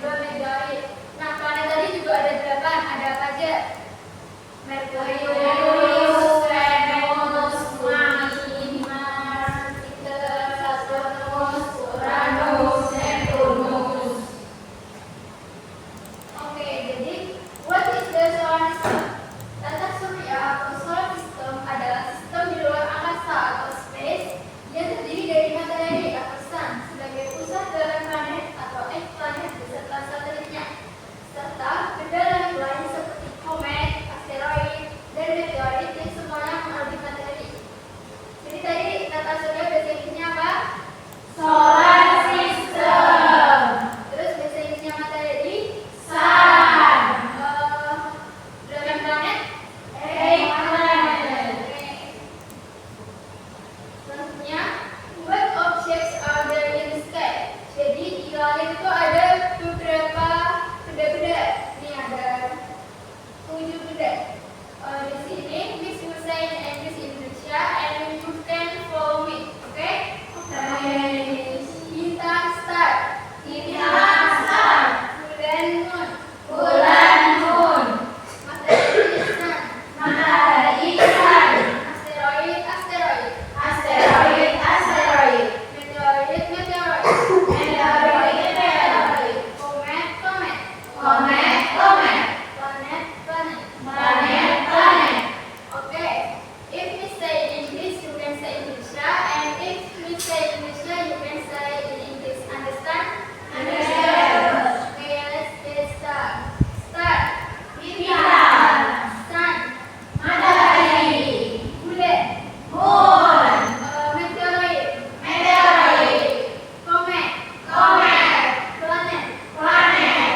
juga meteorit. Nah, planet tadi juga ada 8. Ada apa aja? Merkurius, Venus, Bumi, Mars, Jupiter, Saturnus, Uranus, Neptunus. Oke, jadi what is the solar system? Tata surya atau solar system adalah sistem di luar angkasa atau space yang terdiri dari matahari atau sun sebagai pusat dalam planet atau exoplanet beserta satelitnya, serta benda langit lain seperti komet, asteroid, dan meteorit yang semuanya mengorbit matahari. Jadi tadi tata surya bahasa Inggrisnya apa? Solar system. Terus bahasa Inggrisnya matahari? Sun. Dalam planet? Planet. Selanjutnya, what objects are there in the sky? Jadi di langit itu ada beberapa benda-benda. Ini ada 7 benda. Di sini Miss Hussein and Miss Indonesia, and you can follow me. Oke? Bintang star. Bintang star. Bulan moon. Bulan moon. Matahari sun. Matahari sun. Asteroid. Asteroid. Asteroid. Asteroid. Meteorit. Meteorit. Meteorit. Meteorit. Comet. Comet. Comet. Comet. Planet. Planet. Planet. Planet. Okay. If we say English, you can say Indonesia, and if we say Indonesia, you can say in English. Understand? Understand. Okay, let's get started. Start. Bintang. Sun. Matahari. Bulan. Moon. Meteorit. Meteorit. Comet. Comet. Planet. Planet.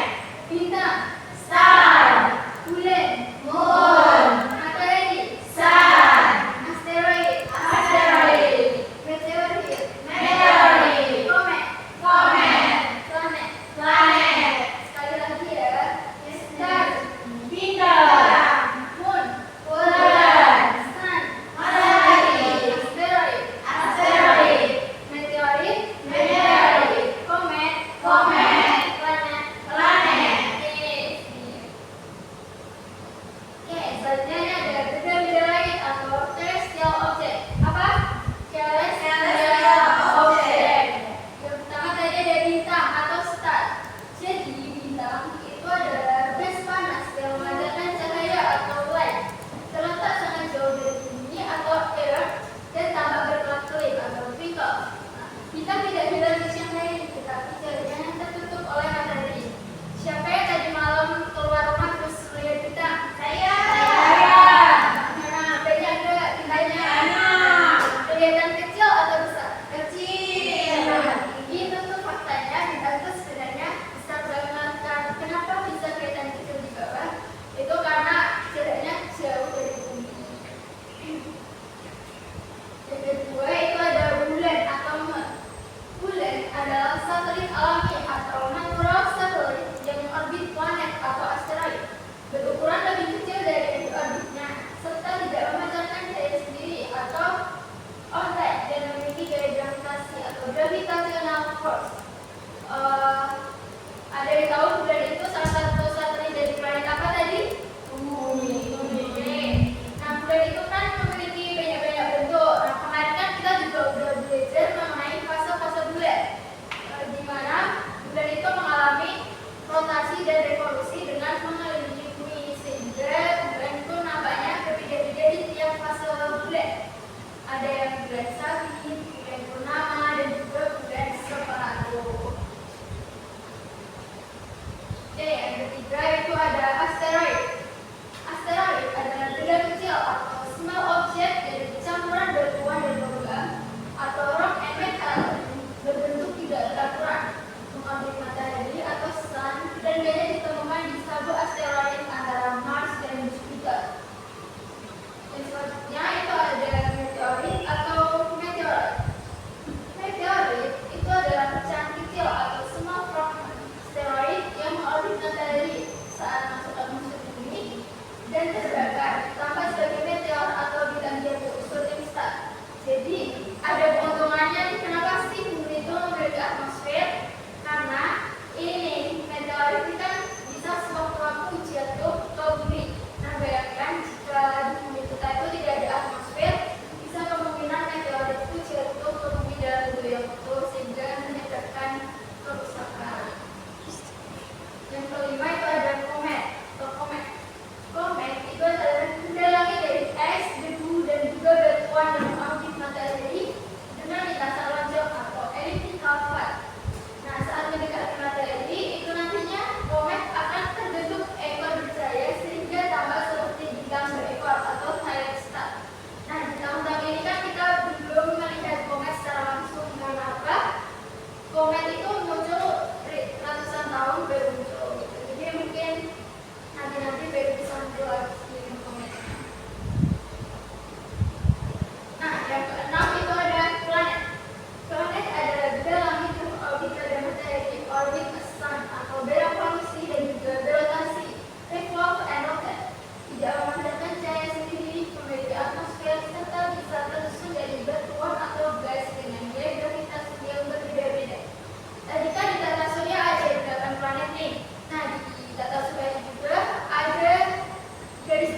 Bintang. Star. Bulan. Moon. Matahari. Sun. Asteroid. Asteroid. Meteorit. Meteorit. Comet. Comet. Planet. Planet. Sekali lagi ya. Star. Bintang. Moon. Bulan. Sun. Matahari. Asteroid. Asteroid. Meteorit. Meteorit. Comet. Comet. Planet. Planet. Oke, selanjutnya ada benda-benda lain atau celestial object. Apa? Celestial object. Yang pertama tadi ada bintang atau star. Jadi bintang itu adalah gas panas yang memancarkan cahaya atau light, terletak sangat jauh dari bumi atau earth dan tampak berkelap-kelip atau twinkle. Nah, bintang tidak bebas di siang hari, tetapi cahayanya tertutup oleh matahari. Siapa yang tadi malam keluar rumah terus melihat bintang? Saya. Nah, banyak enggak bintangnya? Kelihatan kecil atau besar? Kecil. Nah, ini tentu faktanya bintang itu sebenarnya besar banget. Kenapa bisa kelihatan kecil di bawah? Itu karena jaraknya jauh dari bumi. Yang kedua itu ada bulan atau moon. Bulan adalah satelit alami atau natural satelit yang mengorbit planet atau asteroid, berukuran lebih kecil dari orbitnya, serta tidak memancarkan cahaya sendiri atau on-light dan memiliki gaya gravitasi atau gravitational force. Ada yang tahu bulan itu salah satu satelit dari planet apa tadi? Bumi. Nah, bulan itu kan memiliki banyak-banyak bentuk. Nah, kemarin kan kita juga udah belajar mengenai fase-fase bulan, di mana bulan itu mengalami rotasi dan revolusi dengan mengelilingi bumi, sehingga bulan itu nampaknya berbeda-beda di tiap fase bulan. Ada yang bulan sabit, bulan purnama, dan juga bulan separuh. Oke, yang ketiga itu ada asteroid. Asteroid adalah benda kecil atau small object dari campuran batuan dan logam atau rock and metal berbentuk tidak beraturan, mengorbit matahari atau sun, dan banyak ditemukan di sabuk asteroid antara Mars dan Jupiter. Yang selanjutnya itu ada meteorit atau meteorit. Meteorit itu adalah pecahan kecil atau small fragment asteroid yang mengorbit matahari saat masuk tahun baru muncul gitu. Jadi mungkin nanti baru bisa muncul lagi di komentar. Nah, yang keenam itu ada planet. Planet adalah benda langit yang berorbit pada matahari, orbit the sun, atau beda posisi dan juga berotasi, revolve and rotate. Tidak memandangkan cahaya sendiri, memiliki atmosfer, serta bisa tersusun dari batuan atau gas dengan nilai gravitasi yang berbeda-beda. Tadi kan di tata surya ada 8 planet nih. Nah, di tata surya juga ada garis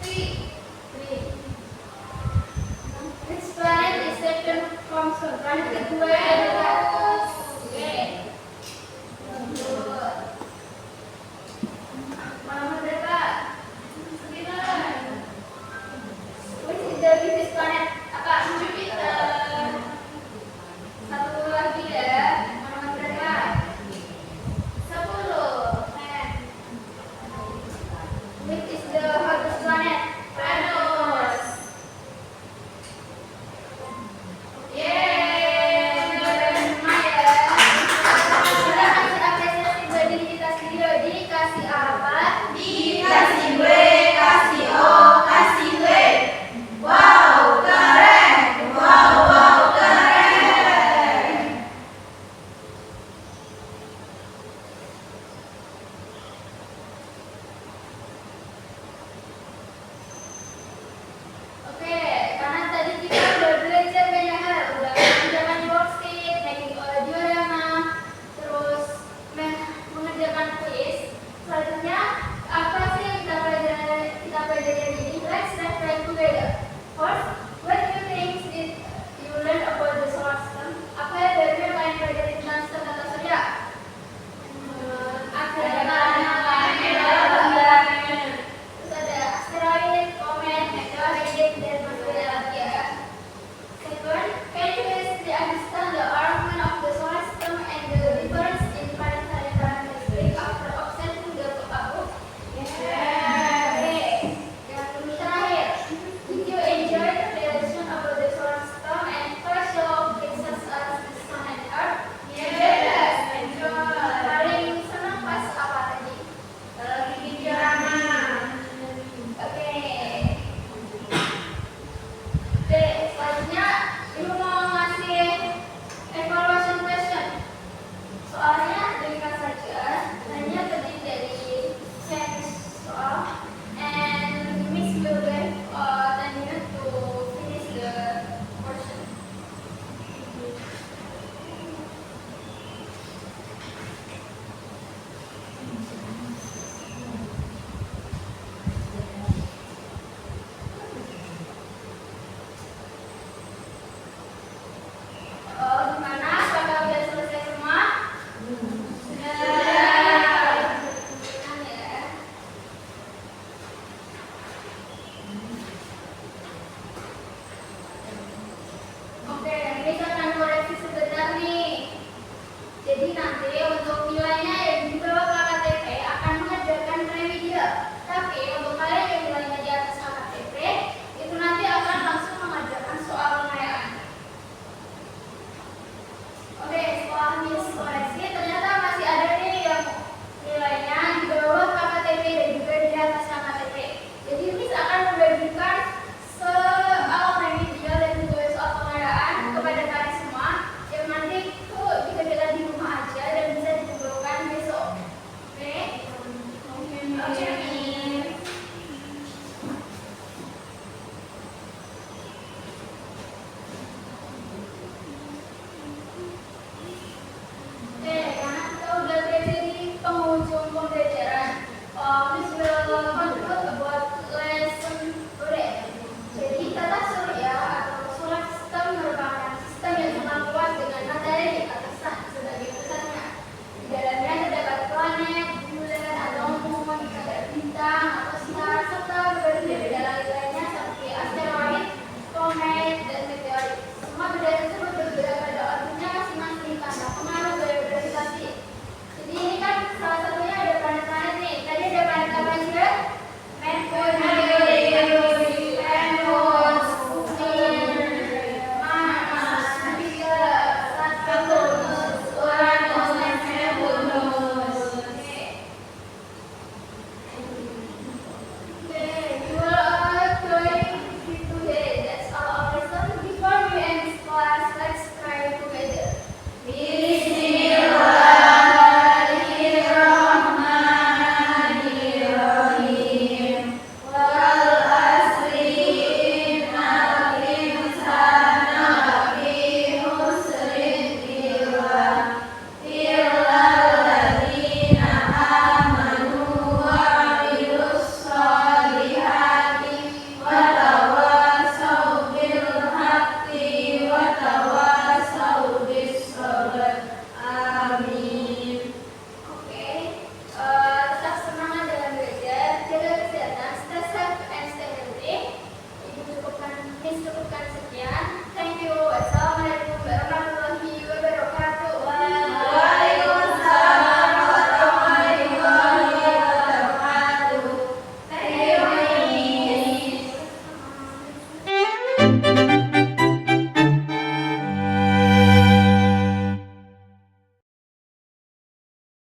Three. Which planet is Saturn from Sun? Planet kedua